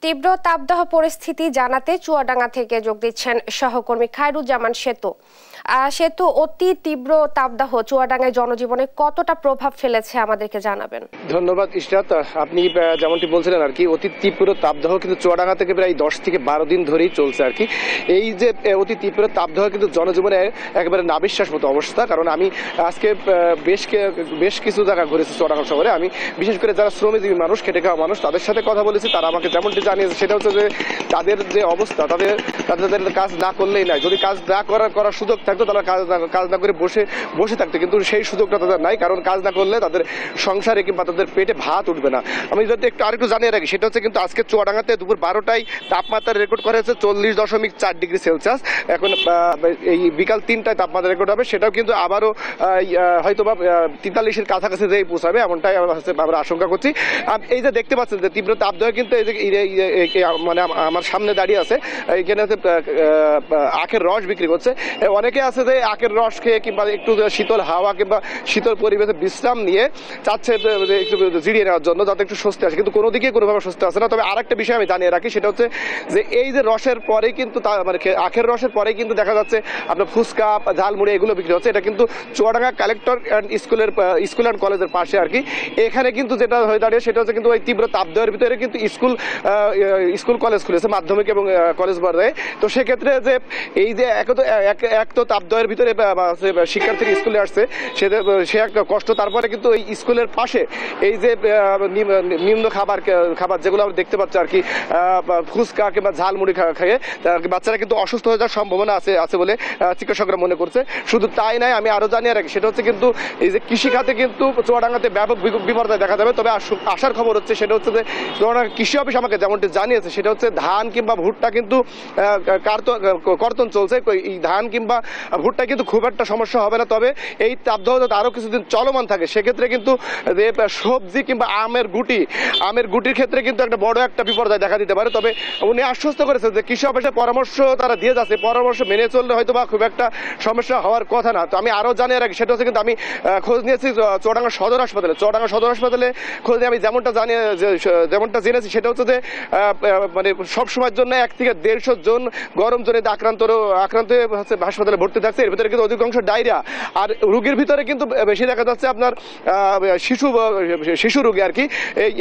তীব্র তাপদাহ পরিস্থিতি জানাতে চুয়াডাঙ্গা থেকে যোগ দিচ্ছেন সহকর্মী খায়রুজ্জামান সেতু। সেতু, অতি তীব্র তাপদাহ চুয়াডাঙ্গায় জনজীবনে কতটা প্রভাব ফেলেছে আমাদেরকে জানাবেন। ধন্যবাদ ইশরাত। আপনি যেমনটি বলছিলেন আর কি, অতি তীব্র তাপদাহ কিন্তু চুয়াডাঙ্গা থেকে প্রায় 10 থেকে 12 দিন ধরেই চলছে আর কি। এই যে অতি তীব্র তাপদাহ কিন্তু জনজীবনে একেবারে নাবিশ্বাস মতো অবস্থা। কারণ আমি আজকে বেশ কিছু জায়গা ঘুরেছি চুয়াডাঙ্গা শহরে। আমি বিশেষ করে যারা শ্রমজীবী মানুষ, খেটে খাওয়া মানুষ, তাদের সাথে কথা বলেছি। তারা আমাকে যেমনটি জানিয়েছে সেটা হচ্ছে যে তাদের যে অবস্থা, তাদের কাজ না করলেই নাই। যদি কাজ না করার সুযোগ থাকতো তারা কাজ না করে বসে থাকতো, কিন্তু সেই সুযোগটা তাদের নাই। কারণ কাজ না করলে তাদের সংসারে কিংবা তাদের পেটে ভাত উঠবে না। আমি যদি আরেকটু জানিয়ে রাখি, সেটা হচ্ছে কিন্তু আজকে চুয়াডাঙ্গাতে দুপুর 12টায় তাপমাত্রা রেকর্ড করা হয়েছে 40.4 ডিগ্রি সেলসিয়াস। এখন এই বিকাল 3টায় তাপমাত্রা রেকর্ড হবে, সেটাও কিন্তু আবারও হয়তো বা 43-এর কাছাকাছি যেই পৌঁছাবে, এমনটাই আমরা আশঙ্কা করছি। এই যে দেখতে পাচ্ছেন যে তীব্র তাপদাহ কিন্তু এই যে মানে আমার সামনে দাঁড়িয়ে আছে, এখানে হচ্ছে আখের রস বিক্রি করছে। অনেকে আছে যে আখের রস খেয়ে কিংবা একটু শীতল হাওয়া কিংবা শীতল পরিবেশে বিশ্রাম নিয়ে চাচ্ছে একটু জিরিয়ে নেওয়ার জন্য, যাতে একটু স্বস্তি আসে, কিন্তু কোনো দিকে কোনোভাবে স্বস্তি আসে না। তবে আরেকটা বিষয় আমি জানিয়ে রাখি, সেটা হচ্ছে যে এই যে রসের পরেই কিন্তু মানে আখের রসের পরেই কিন্তু দেখা যাচ্ছে আপনার ফুচকা, ঝালমুড়ি এগুলো বিক্রি হচ্ছে। এটা কিন্তু চুয়াডাঙ্গা কালেক্টর স্কুল অ্যান্ড কলেজের পাশে আর কি। এখানে কিন্তু যেটা হয়ে দাঁড়িয়ে সেটা হচ্ছে কিন্তু ওই তীব্র তাপদাহের ভিতরে কিন্তু স্কুল কলেজ খুলেছে, মাধ্যমিক এবং কলেজ পর্যায়ে। তো সেক্ষেত্রে যে এই যে এক তো তাপদাহের ভিতরে শিক্ষার্থীরা স্কুলে আসছে, সে একটা কষ্ট। তারপরে কিন্তু এই স্কুলের পাশে এই যে নিম্ন খাবার যেগুলো আমরা দেখতে পাচ্ছি আর কি, ফুচকা কিংবা ঝালমুড়ি খেয়ে বাচ্চারা কিন্তু অসুস্থ হয়ে যাওয়ার সম্ভাবনা আছে বলে চিকিৎসকরা মনে করছে। শুধু তাই নয়, আমি আরো জানিয়ে রাখি, সেটা হচ্ছে কিন্তু এই যে কৃষিখাতে কিন্তু চুয়াডাঙ্গাতে ব্যাপক বিপর্যয় দেখা যাবে। তবে আসার খবর হচ্ছে সেটা হচ্ছে যে চুয়াডাঙ্গা কৃষি অফিস আমাকে যেমনটি জানিয়েছে, সেটা হচ্ছে ধান কিংবা ভুট্টা কিন্তু কর্তন চলছে। এই ধান কিংবা ভুট্টা কিন্তু খুব একটা সমস্যা হবে না। তবে এই তাপদাহ যদি আরো কিছুদিন চলমান থাকে, সেক্ষেত্রে কিন্তু সবজি কিংবা আমের গুটির ক্ষেত্রে কিন্তু একটা বড় একটা বিপর্যয় দেখা দিতে পারে। তবে উনি আশ্বস্ত করেছে যে কৃষি অফিসের পরামর্শ তারা দিয়ে যাচ্ছে, পরামর্শ মেনে চললে হয়তো বা খুব একটা সমস্যা হওয়ার কথা না। তো আমি আরো জানিয়ে রাখি, সেটা হচ্ছে কিন্তু আমি খোঁজ নিয়েছি চুয়াডাঙ্গা সদর হাসপাতালে খোঁজ নিয়ে আমি যেমনটা জেনেছি, সেটা হচ্ছে যে মানে সবসময়ের জন্য 1 থেকে 150 জন গরম জনিত আক্রান্ত হচ্ছে হাসপাতালে ভর্তি থাকছে। এর ভিতরে কিন্তু অধিকাংশ ডায়রিয়া, আর রোগীর ভিতরে কিন্তু বেশি দেখা যাচ্ছে আপনার শিশু রোগী আর কি।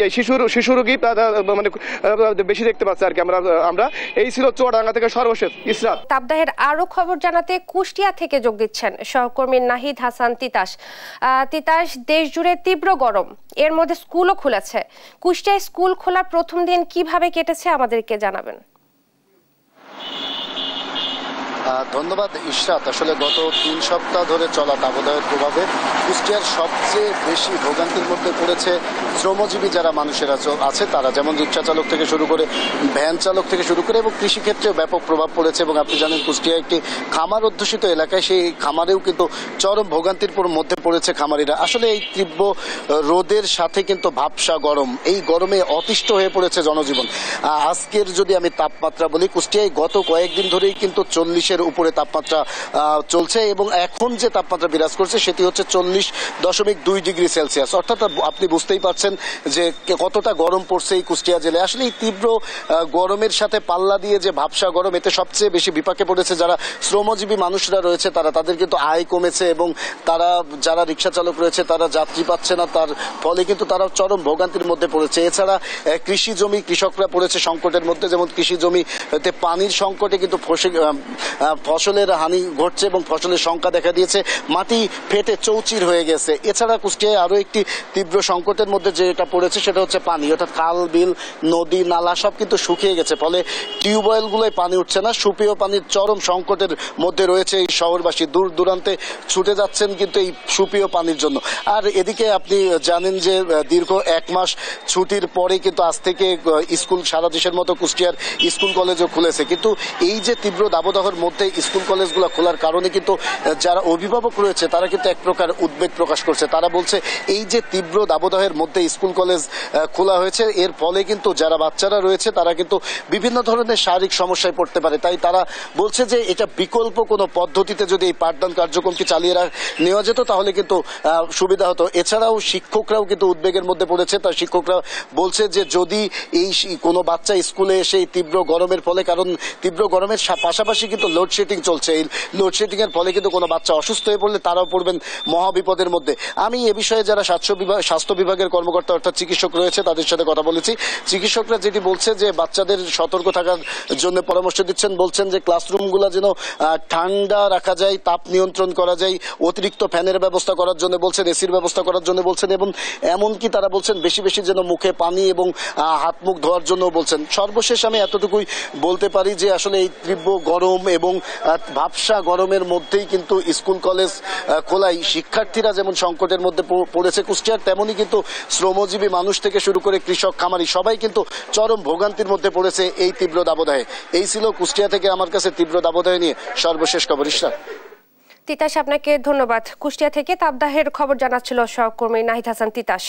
এই শিশু রোগী মানে বেশি দেখতে পাচ্ছি আর কি আমরা। এই ছিল চুয়াডাঙ্গা থেকে সর্বশেষ ইসরাত। তাপদাহের আরো খবর জানাতে কুষ্টিয়া থেকে যোগ দিচ্ছেন সহকর্মী নাহিদ হাসান তিতাস। দেশ জুড়ে তীব্র গরম, এর মধ্যে স্কুলও খুলেছে। কুষ্টিয়ায় স্কুল খোলার প্রথম দিন কিভাবে কেটেছে আমাদেরকে জানাবেন। ধন্যবাদ ইশরাত। আসলে গত 3 সপ্তাহ ধরে চলা তাপদাহের প্রভাবে কুষ্টিয়ার সবচেয়ে বেশি ভোগান্তির মধ্যে পড়েছে শ্রমজীবী যারা মানুষেরা আছে, তারা যেমন রিক্সা চালক থেকে শুরু করে ভ্যান চালক থেকে শুরু করে, এবং কৃষিক্ষেত্রেও ব্যাপক প্রভাব পড়েছে। এবং আপনি জানেন কুষ্টিয়া একটি খামার অধ্যুষিত এলাকায়, সেই খামারেও কিন্তু চরম ভোগান্তির মধ্যে পড়েছে খামারিরা। আসলে এই তীব্র রোদের সাথে কিন্তু ভাবসা গরম, এই গরমে অতিষ্ঠ হয়ে পড়েছে জনজীবন। আজকের যদি আমি তাপমাত্রা বলি, কুষ্টিয়ায় গত কয়েকদিন ধরেই কিন্তু 40-এর উপরে তাপমাত্রা চলছে, এবং এখন যে তাপমাত্রা বিরাজ করছে সেটি হচ্ছে 40.2 ডিগ্রি সেলসিয়াস। অর্থাৎ আপনি বুঝতেই পারছেন যে কতটা গরম পড়ছে এই কুষ্টিয়া জেলায়। আসলে এই তীব্র গরমের সাথে পাল্লা দিয়ে যে ভাবসা গরম, এতে সবচেয়ে বেশি বিপাকে পড়েছে যারা শ্রমজীবী মানুষরা রয়েছে। তাদের কিন্তু আয় কমেছে, এবং যারা রিক্সা চালক রয়েছে তারা যাত্রী পাচ্ছে না, তার ফলে কিন্তু তারা চরম ভোগান্তির মধ্যে পড়েছে। এছাড়া কৃষি জমি কৃষকরা পড়েছে সংকটের মধ্যে, যেমন কৃষি জমিতে পানির সংকটে কিন্তু ফসলের হানি ঘটছে এবং ফসলের সংখ্যা দেখা দিয়েছে, মাটি ফেটে চৌচির হয়ে গেছে। এছাড়া কুষ্টিয়ায় আরো একটি তীব্র সংকটের মধ্যে যেটা পড়েছে সেটা হচ্ছে পানি, অর্থাৎ খাল বিল নদী নালা সব কিন্তু শুকিয়ে গেছে, ফলে টিউবওয়েল গুলোয় পানি উঠছে না। সুপেয় পানির চরম সংকটের মধ্যে রয়েছে এই শহরবাসী, দূর দূরান্তে ছুটে যাচ্ছেন কিন্তু এই সুপেয় পানির জন্য। আর এদিকে আপনি জানেন যে দীর্ঘ 1 মাস ছুটির পরে কিন্তু আজ থেকে স্কুল সারা দেশের মতো কুষ্টিয়ার স্কুল কলেজও খুলেছে। কিন্তু এই যে তীব্র দাবদাহের মধ্যে স্কুল কলেজগুলো খোলার কারণে কিন্তু যারা অভিভাবক রয়েছে তারা কিন্তু এক প্রকার উদ্বেগ প্রকাশ করছে। তারা বলছে এই যে তীব্র দাবদাহের মধ্যে স্কুল কলেজ খোলা হয়েছে, এর ফলে কিন্তু যারা বাচ্চারা রয়েছে তারা কিন্তু বিভিন্ন ধরনের শারীরিক সমস্যায় পড়তে পারে। তাই তারা বলছে যে এটা বিকল্প কোনো পদ্ধতিতে যদি এই পাঠদান কার্যক্রমকে চালিয়ে নেওয়া যেত তাহলে কিন্তু সুবিধা হতো। এছাড়াও শিক্ষকরাও কিন্তু উদ্বেগের মধ্যে পড়েছে। তার শিক্ষকরা বলছে যে যদি এই কোনো বাচ্চা স্কুলে এসে এই তীব্র গরমের ফলে, কারণ তীব্র গরমের পাশাপাশি কিন্তু লোডশেডিং চলছে, এই লোডশেডিং এর ফলে কিন্তু কোনো বাচ্চা অসুস্থ হয়ে পড়লে তারাও পড়বেন মহাবিপদের মধ্যে। আমি এ বিষয়ে যারা স্বাস্থ্য বিভাগের কর্মকর্তা অর্থাৎ চিকিৎসক রয়েছে তাদের সাথে কথা বলেছি। চিকিৎসকরা যেটি বলছে যে বাচ্চাদের সতর্ক থাকার জন্য পরামর্শ দিচ্ছেন, বলছেন যে ক্লাসরুমগুলো যেন ঠান্ডা রাখা যায়, তাপ নিয়ন্ত্রণ করা যায়, অতিরিক্ত ফ্যানের ব্যবস্থা করার জন্য বলছেন, এসির ব্যবস্থা করার জন্য বলছেন, এবং এমনকি তারা বলছেন বেশি বেশি যেন মুখে পানি এবং হাত মুখ ধোয়ার জন্য বলছেন। সর্বশেষ আমি এতটুকুই বলতে পারি যে আসলে এই তীব্র গরম এবং ভাবসা গরমের মধ্যেই কিন্তু স্কুল কলেজ খোলাই শিক্ষার্থীরা যেমন সংকটের মধ্যে পড়েছে কুষ্টিয়ার, তেমনই কিন্তু শ্রমজীবী মানুষ থেকে শুরু করে কৃষক খামারি সবাই কিন্তু চরম ভোগান্তির মধ্যে পড়েছে এই তীব্র দাবদাহে। এই ছিল কুষ্টিয়া থেকে আমার কাছে তীব্র দাবদাহ নিয়ে সর্বশেষ খবর। ইশরাত, তিতাস আপনাকে ধন্যবাদ। কুষ্টিয়া থেকে তাপদাহের খবর জানাচ্ছিল সহকর্মী নাহিদ হাসান তিতাস।